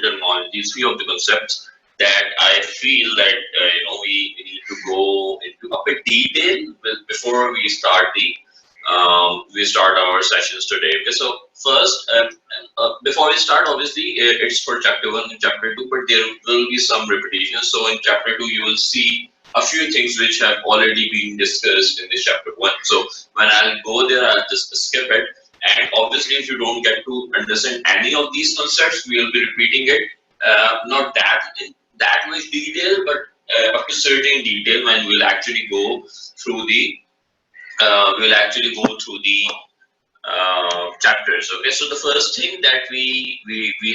terminologies, few of the concepts that I feel that we need to go into a bit detail before we start our sessions today. Okay, so first, before we start, obviously it's for chapter 1 and chapter 2, but there will be some repetition. So in chapter 2, you will see a few things which have already been discussed in this chapter 1. So when I'll go there, I'll just skip it. And obviously, if you don't get to understand any of these concepts, we will be repeating it, not in that much detail, but up to certain detail when we'll actually go through the chapters. Okay, so the first thing that we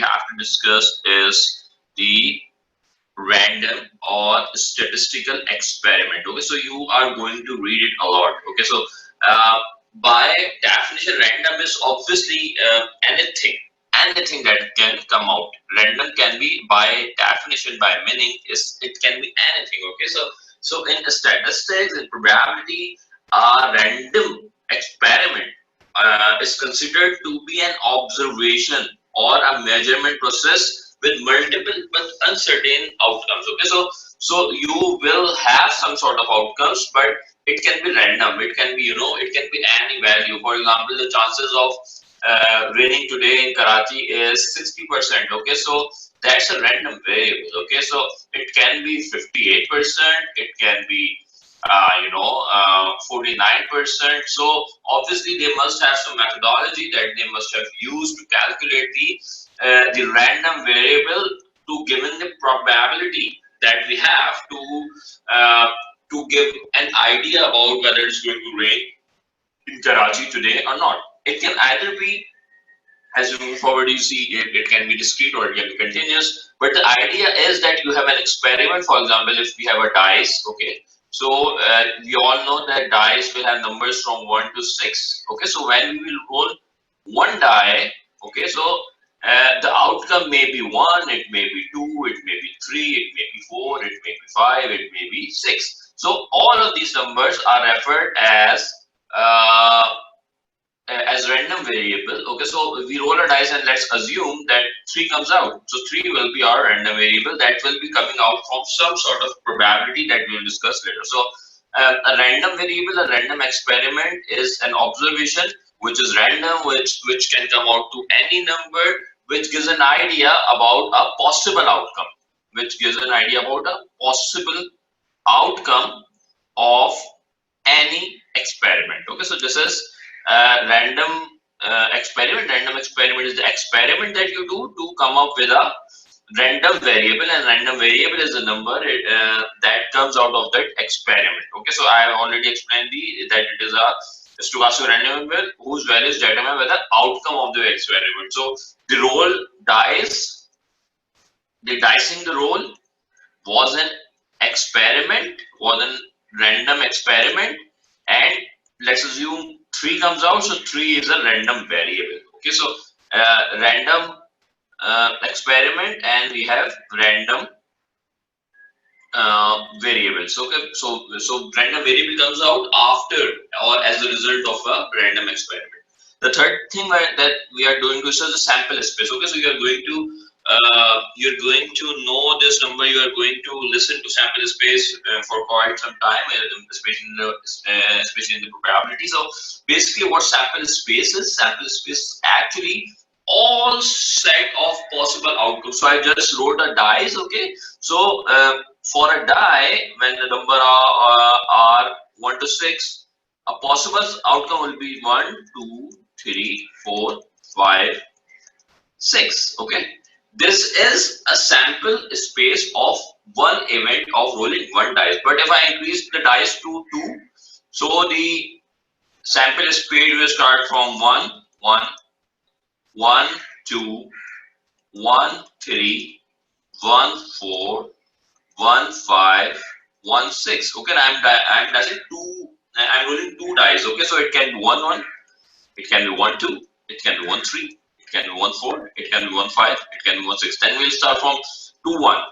have to discuss is the random or statistical experiment. Okay, so you are going to read it a lot. Okay, so by definition, random is obviously anything that can come out. Random can be, by definition, by meaning, it can be anything. Okay, so in statistics, in probability, a random experiment is considered to be an observation or a measurement process with multiple but uncertain outcomes. Okay, so you will have some sort of outcomes, but it can be random. It can be it can be any value. For example, the chances of raining today in Karachi is 60%. Okay, so that's a random variable. Okay, so it can be 58%. It can be 49%. So obviously they must have some methodology that they must have used to calculate the random variable to given the probability that we have to give an idea about whether it's going to rain in Karachi today or not. It can either be, as we move forward, you see it can be discrete or it can be continuous. But the idea is that you have an experiment. For example, if we have a dice, okay, so we all know that dice will have numbers from 1 to 6. Okay, so when we will roll one die, okay, so the outcome may be 1, it may be 2, it may be 3, it may be 4, it may be 5, it may be 6. So all of these numbers are referred as random variable. Okay, so we roll a dice and let's assume that 3 comes out. So 3 will be our random variable that will be coming out from some sort of probability that we will discuss later. So a random variable, a random experiment is an observation which is random, which can come out to any number, which gives an idea about a possible outcome, of any experiment. Okay, so this is random experiment. Random experiment is the experiment that you do to come up with a random variable, and random variable is a number that comes out of that experiment. Okay, so I have already explained that it is a stochastic random variable whose value is determined by the outcome of the experiment. So the roll dice, the dicing the roll was an experiment, was a random experiment, and let's assume 3 comes out, so 3 is a random variable. Okay, so random experiment, and we have random variables. Okay, so random variable comes out after or as a result of a random experiment. The third thing that we are doing is the sample space. Okay, so you're going to know this number. You are going to listen to sample space for quite some time, especially in the probability. So basically, what sample space is? Sample space is actually all set of possible outcomes. So I just wrote a dice. Okay, so for a die, when the number are 1 to 6, a possible outcome will be 1, 2, 3, 4, 5, 6. Okay, this is a sample space of one event of rolling one dice. But if I increase the dice to 2, so the sample space will start from 1, 1, 1, 2, 1, 3, 1, 4, 1, 5, 1, 6. Okay, I'm dashing 2. I'm rolling 2 dice. Okay, so it can be 1, 1, it can be 1, 2, it can be 1, 3, it can be 1, 4, it can be 1, 5, it can be 1, 6. Then we'll start from 2, 1,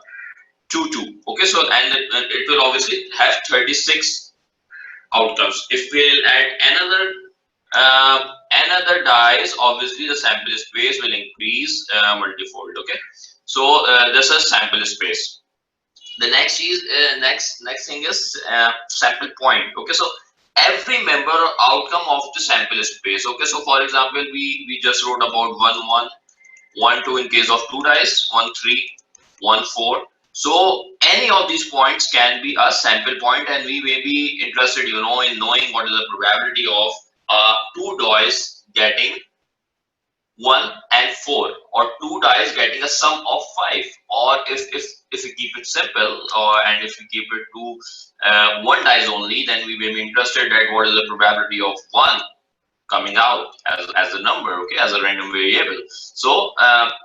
2, 2. Okay, so and it will obviously have 36 outcomes. If we'll add another dice, obviously the sample space will increase multifold. Okay, So this is sample space. The next is next thing is sample point. Okay, so every member or outcome of the sample space. Okay, so for example, we just wrote about 1 1 1 2 in case of 2 dice, 1 3 1 4. So any of these points can be a sample point, and we may be interested, you know, in knowing what is the probability of 2 dice getting 1 and 4, or 2 dice getting a sum of 5, or if we keep it simple, or and if we keep it to 1 dice only, then we may be interested at what is the probability of 1 coming out as a number, okay, as a random variable. So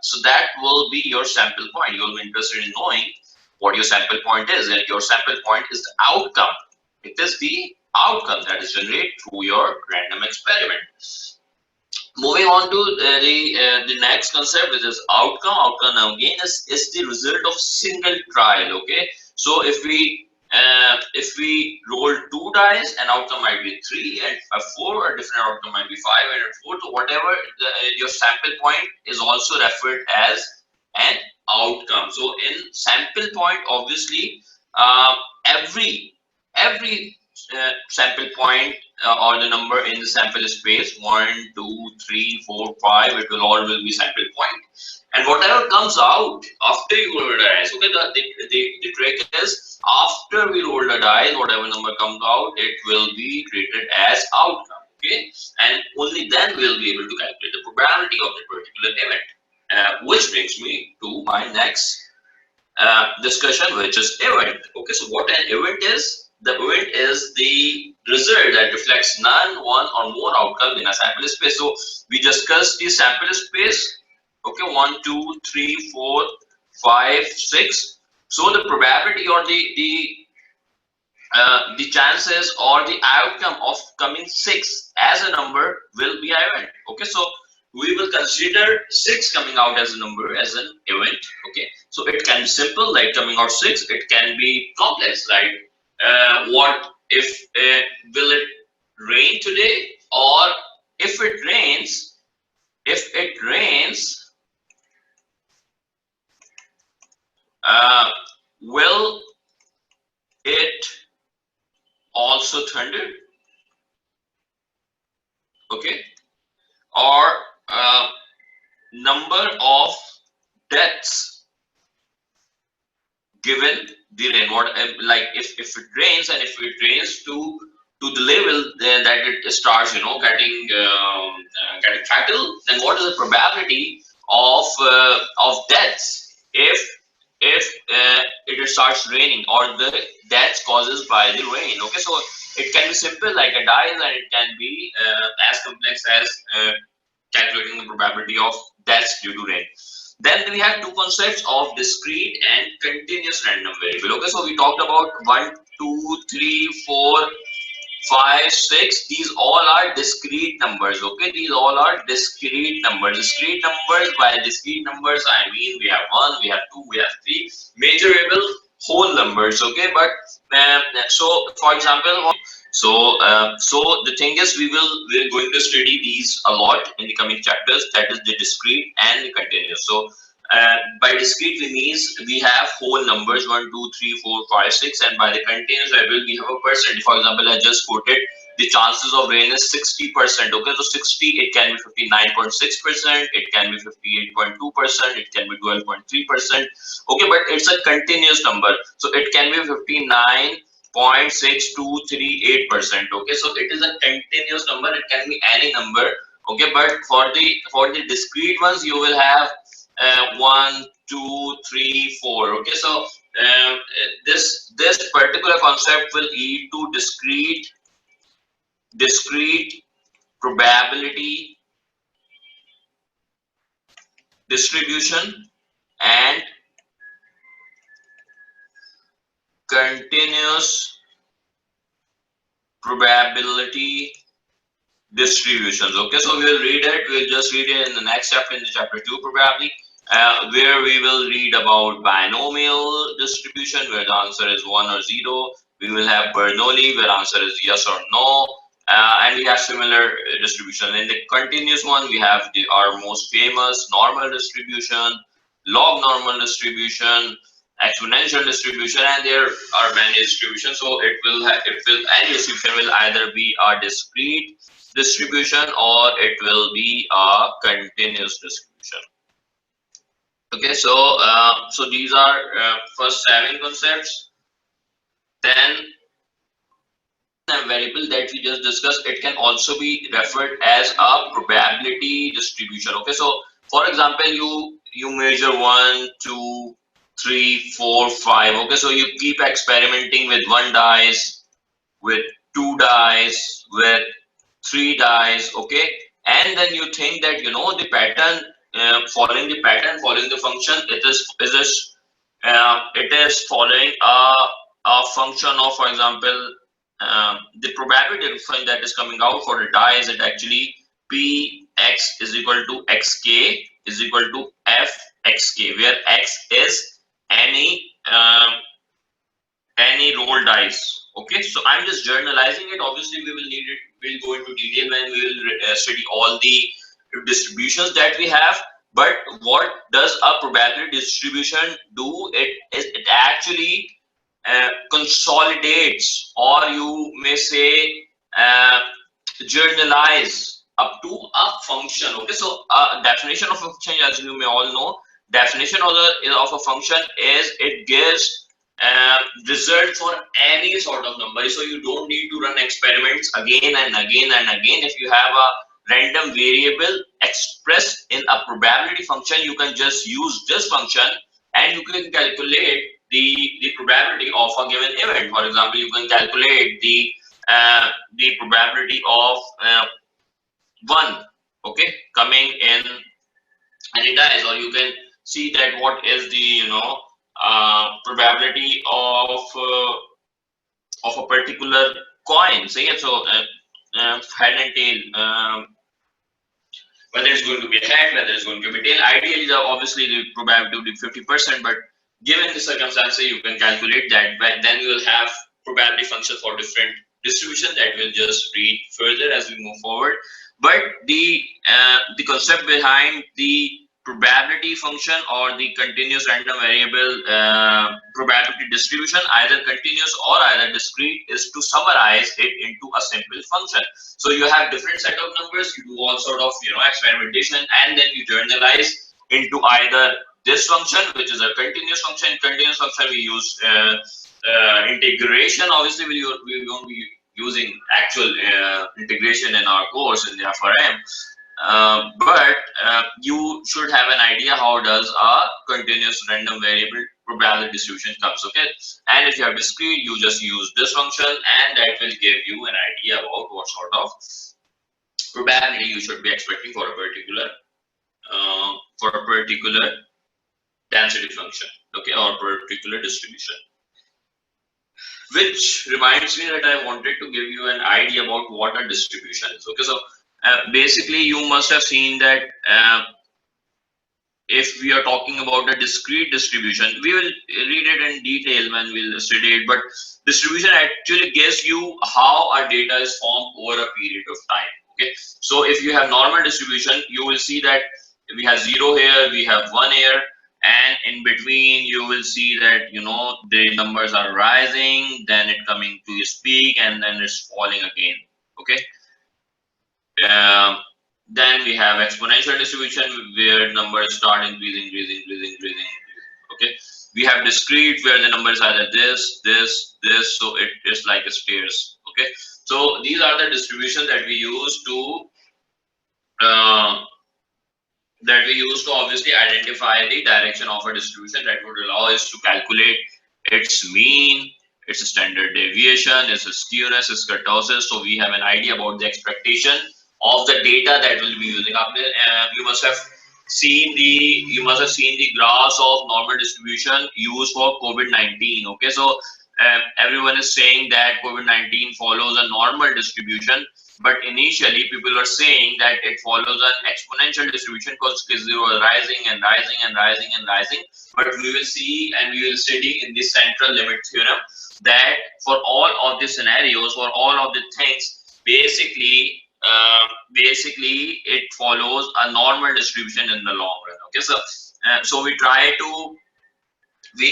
so that will be your sample point. You will be interested in knowing what your sample point is, and your sample point is the outcome. It is the outcome that is generated through your random experiment. Moving on to the next concept, which is outcome. Outcome now again is the result of single trial. Okay, so if we roll 2 dice, an outcome might be 3, and a 4, a different outcome might be 5 and a 4. So whatever your sample point is also referred as an outcome. So in sample point, obviously, every sample point or the number in the sample space 1 2 3 4 5, it will all will be sample point, and whatever comes out after you roll the dice. Okay, the trick is, after we roll the dice, whatever number comes out, it will be treated as outcome. Okay, and only then we'll be able to calculate the probability of the particular event, which brings me to my next discussion, which is event. Okay, so what an event is? The event is the result that reflects none, one, or more outcomes in a sample space. So we discussed the sample space. Okay, 1 2 3 4 5 6. So the probability, or the chances or the outcome of coming 6 as a number will be an event. Okay, so we will consider 6 coming out as a number as an event. Okay, so it can be simple, like coming out 6. It can be complex, like what if will it rain today, or if it rains, if it rains, will it also thunder? Okay, or number of deaths given the rain. What, like if it rains, and if it rains to the level that it starts, you know, getting fatal, then what is the probability of deaths if it starts raining, or the deaths causes by the rain? Okay, so it can be simple like a dice, and it can be as complex as calculating the probability of deaths due to rain. Then we have two concepts of discrete and continuous random variable. Okay, so we talked about 1 2 3 4 5 6. These all are discrete numbers. Okay, these all are discrete numbers. Discrete numbers, by discrete numbers I mean we have 1, we have 2, we have 3 measurable whole numbers. Okay, but so for example, so the thing is, we're going to study these a lot in the coming chapters, that is the discrete and the continuous. So by discrete we means we have whole numbers 1 2 3 4 5 6, and by the continuous variable we have a percent. For example, I just quoted the chances of rain is 60%. Okay, so 60, it can be 59.6%, it can be 58.2%, it can be 12.3%. Okay, but it's a continuous number, so it can be 59.6238%. Okay, so it is a continuous number, it can be any number. Okay, but for the discrete ones, you will have 1 2 3 4. Okay, so this particular concept will lead to discrete probability distribution and continuous probability distributions. Okay, so we'll read it. We'll just read it in the next chapter, in the chapter 2 probably, where we will read about binomial distribution, where the answer is 1 or 0. We will have Bernoulli, where answer is yes or no, and we have similar distribution. In the continuous one, we have our most famous normal distribution, log normal distribution, exponential distribution, and there are many distributions. So any distribution will either be a discrete distribution or it will be a continuous distribution. Okay, so these are first 7 concepts. Then a variable that we just discussed, it can also be referred as a probability distribution. Okay, so for example, you measure 1, 2, 3, 4, 5. Okay, so you keep experimenting with 1 dice, with 2 dice, with 3 dice. Okay, and then you think that the pattern, following the function, it is following a function of, for example, the probability function that is coming out for the die is it actually px is equal to xk is equal to fxk, where x is any roll dice. Okay, so I'm just journalizing it. Obviously we will need it, we'll go into detail when we will study all the distributions that we have. But what does a probability distribution do? It actually consolidates, or you may say journalize up to a function. Okay, so definition of a function, as you may all know, definition of a function is it gives result for any sort of number. So you don't need to run experiments again and again and again. If you have a random variable expressed in a probability function, you can just use this function and you can calculate the probability of a given event. For example, you can calculate the probability of 1, okay, coming in any dice, or you can see that what is the probability of a particular coin. So yeah, so head and tail, whether it's going to be a head, whether it's going to be a tail. Ideally, obviously the probability will be 50%, but given the circumstances, you can calculate that. But then you will have probability functions for different distribution that will just read further as we move forward. But the concept behind the probability function or the continuous random variable probability distribution, either continuous or either discrete, is to summarize it into a simple function. So you have different set of numbers, you do all sort of experimentation, and then you generalize into either this function, which is a continuous function. Continuous function we use integration. Obviously we won't be using actual integration in our course in the FRM, but you should have an idea how does a continuous random variable probability distribution comes. Okay, and if you have discrete, you just use this function, and that will give you an idea about what sort of probability you should be expecting for a particular density function, okay, or particular distribution. Which reminds me that I wanted to give you an idea about what a distribution is. Okay, so basically you must have seen that if we are talking about a discrete distribution, we will read it in detail when we'll study it, but distribution actually gives you how our data is formed over a period of time. Okay, so if you have normal distribution, you will see that we have 0 here, we have 1 here, and in between you will see that the numbers are rising, then it coming to its peak, and then it's falling again. Okay, then we have exponential distribution where numbers start increasing. Okay, we have discrete where the numbers are either this, so it is like a stairs. Okay, so these are the distributions that we use to obviously identify the direction of a distribution that would allow us to calculate its mean, its standard deviation, its skewness, its kurtosis. So we have an idea about the expectation of the data that we'll be using. You must have seen the graphs of normal distribution used for COVID-19. Okay, so everyone is saying that COVID-19 follows a normal distribution, but initially people are saying that it follows an exponential distribution because K0 is rising and rising and rising and rising. But we will see and we will study in the central limit theorem that for all of the scenarios, for all of the things, basically it follows a normal distribution in the long run. Okay, so So we try to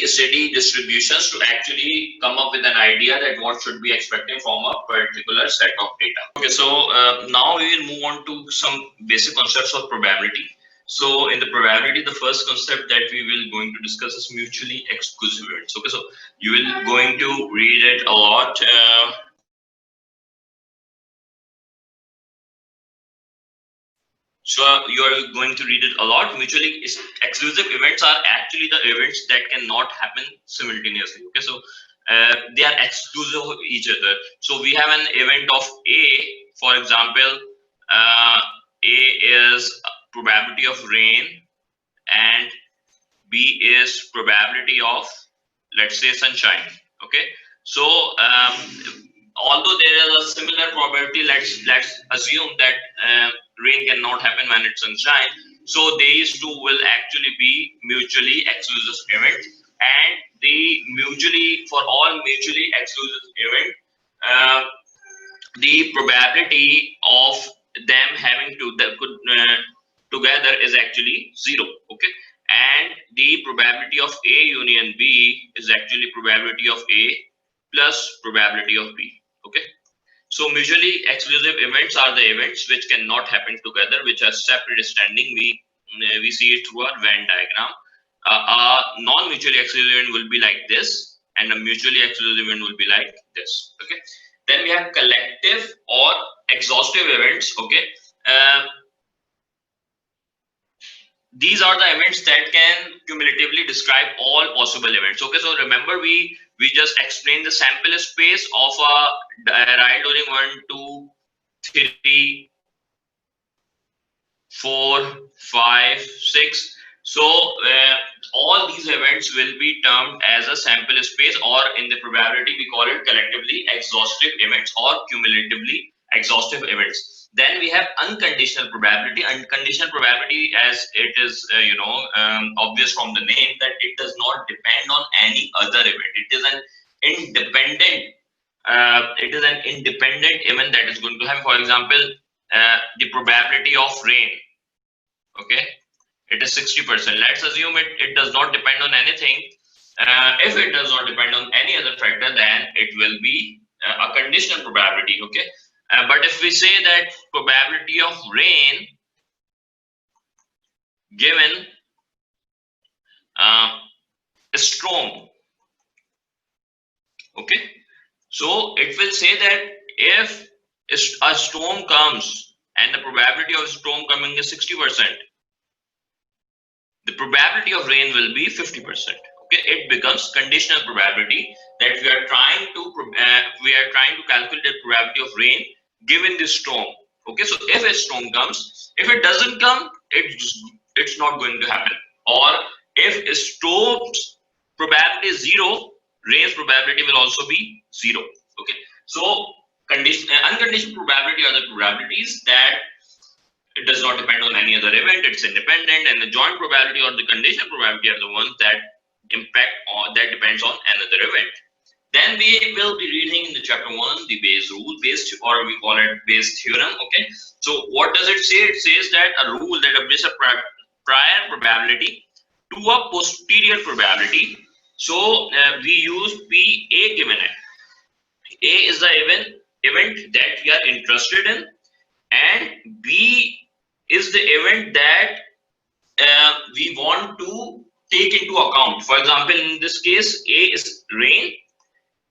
study distributions to actually come up with an idea that what should be expecting from a particular set of data. Okay, so now we will move on to some basic concepts of probability. So in the probability, the first concept that we will going to discuss is mutually exclusive events. Okay, so you will going to read it a lot. So you are going to read it a lot. Mutually exclusive events are actually the events that cannot happen simultaneously. Okay, so they are exclusive of each other. So we have an event of A, for example, A is probability of rain and B is probability of, let's say, sunshine. Okay, so although there is a similar probability, let's assume that rain cannot happen when it's sunshine. So these two will actually be mutually exclusive events, and for all mutually exclusive event, uh, the probability of them having together is actually 0. Okay, and the probability of A union B is actually probability of A plus probability of B. Okay, so mutually exclusive events are the events which cannot happen together, which are separate standing. We see it through our Venn diagram. A non-mutually exclusive event will be like this, and a mutually exclusive event will be like this. Okay, then we have collective or exhaustive events. Okay, uh, these are the events that can cumulatively describe all possible events. Okay, so remember we just explained the sample space of a right during 1, 2, 3, 4, 5, 6. So all these events will be termed as a sample space, or in the probability we call it collectively exhaustive events or cumulatively exhaustive events. Then we have unconditional probability. Unconditional probability, as it is obvious from the name, that it does not depend on any other event. It is an independent event that is going to happen. For example, the probability of rain, okay, it is 60%. Let's assume it does not depend on anything. If it does not depend on any other factor, then it will be a conditional probability. Okay, but if we say that probability of rain given a storm, okay, so it will say that if a storm comes and the probability of storm coming is 60%, the probability of rain will be 50%. Okay, it becomes conditional probability that we are trying to calculate the probability of rain given this storm. Okay, so if a storm comes, if it doesn't come, it's not going to happen. Or if a storm's probability is 0, rain's probability will also be 0. Okay, so unconditional probability are the probabilities that it does not depend on any other event, it's independent, and the joint probability or the conditional probability are the ones that depends on another event. Then we will be reading in the chapter 1 the Bayes rule, or we call it Bayes theorem. Okay, so what does it say? It says that a rule that applies a prior probability to a posterior probability. So we use PA given it. A is the event that we are interested in, and B is the event that we want to take into account. For example, in this case, A is rain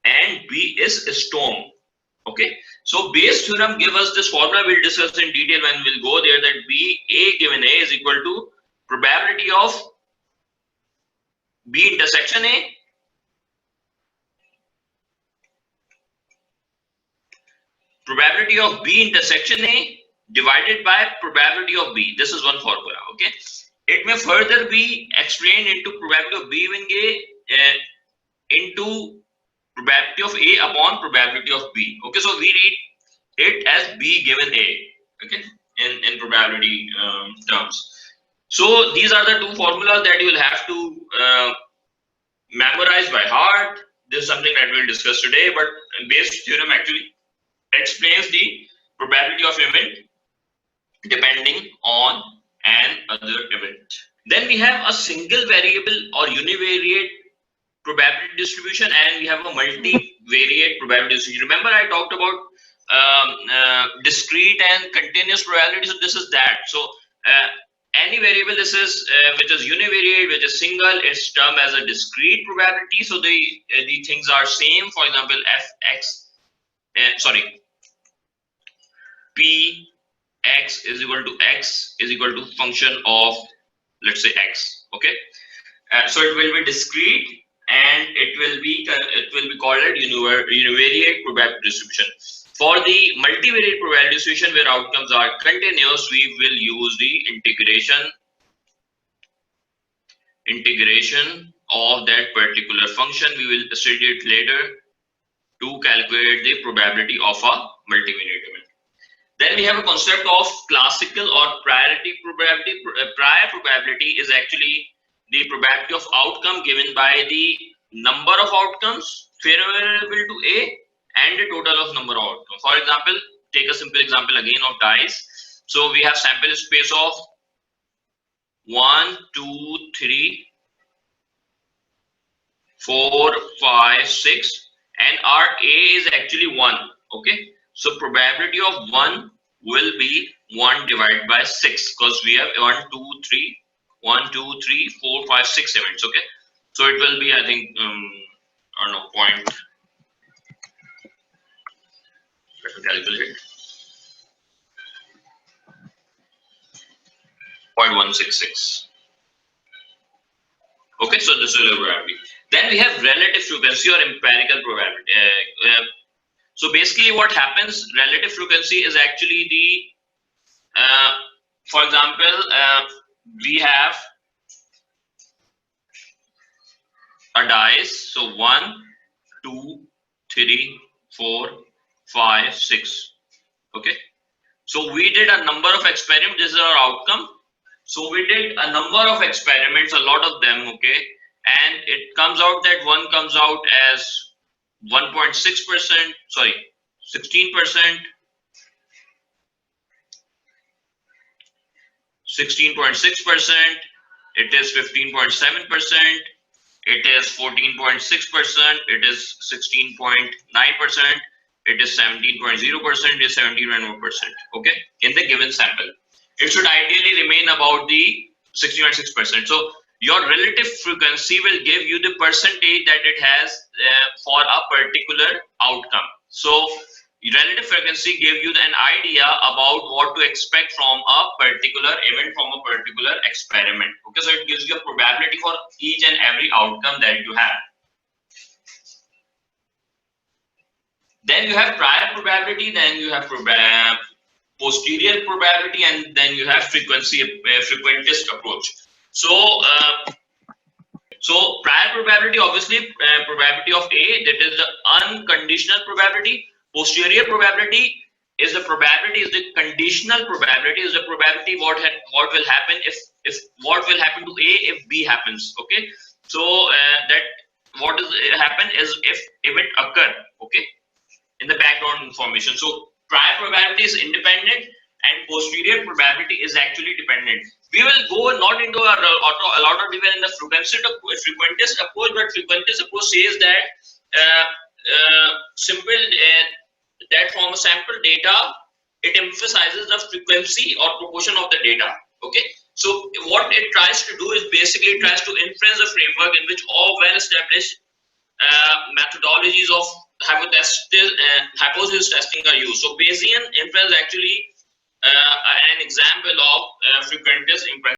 and B is a storm. Okay, so Bayes theorem gives us this formula. We'll discuss in detail when we'll go there, that A given A is equal to probability of B intersection A intersection A divided by probability of B. This is one formula. Okay, it may further be explained into probability of B given A into probability of A upon probability of B. Okay, so we read it as B given A. Okay, in probability terms. So these are the two formulas that you will have to memorize by heart. This is something that we'll discuss today, but Bayes theorem actually explains the probability of event depending on an other event. Then we have a single variable or univariate probability distribution, and we have a multivariate probability distribution. Remember I talked about discrete and continuous probability. So this is that. So any variable this is which is univariate, which is single, is termed as a discrete probability. So the things are same. For example, p x is equal to x is equal to function of, let's say, x. Okay. So it will be discrete, and it will be called a univariate probability distribution. For the multivariate probability distribution, where outcomes are continuous, we will use the integration of that particular function. We will study it later to calculate the probability of a multivariate event. Then we have a concept of classical or priority probability. Prior probability is actually the probability of outcome given by the number of outcomes favorable to A and the total of number of outcomes. For example, take a simple example again of dice. So we have sample space of 1, 2, 3, 4, 5, 6, and our A is actually 1. Okay. So probability of 1 will be 1 divided by 6, because we have 1, 2, 3, 1, 2, 3, 4, 5, 6 events. Okay. So it will be, I think, I don't know, point. Let me calculate. 0.166. Okay, so this is the probability. Then we have relative frequency or empirical probability. So basically, what happens? Relative frequency is actually the, for example, we have a dice. So 1, 2, 3, 4, 5, 6. Okay. So we did a number of experiments. This is our outcome. So we did a number of experiments, a lot of them. Okay, and it comes out that one comes out as 1.6%. Sorry, 16%. 16.6%. It is 15.7%. It is 14.6%. It is 16.9%. It is 17.0%. It is 17.1%. Okay, in the given sample, it should ideally remain about the 16.6%. So your relative frequency will give you the percentage that it has for a particular outcome. So relative frequency gives you an idea about what to expect from a particular event, from a particular experiment. Okay, so it gives you a probability for each and every outcome that you have. Then you have prior probability, then you have posterior probability, and then you have frequentist approach. So prior probability, obviously, probability of A, that is the unconditional probability. Posterior probability is the probability, is the conditional probability, is the probability what will happen if what will happen to A if B happens. Okay, so that what is happen is if event occur. Okay, in the background information. So prior probability is independent and posterior probability is actually dependent. We will go not into a lot of detail in the frequentist approach, but frequentist approach says that that from a sample data, it emphasizes the frequency or proportion of the data. Okay, so what it tries to do is basically tries to inference a framework in which all well-established methodologies of hypothesis testing are used. So Bayesian inference actually an example of frequentist inference.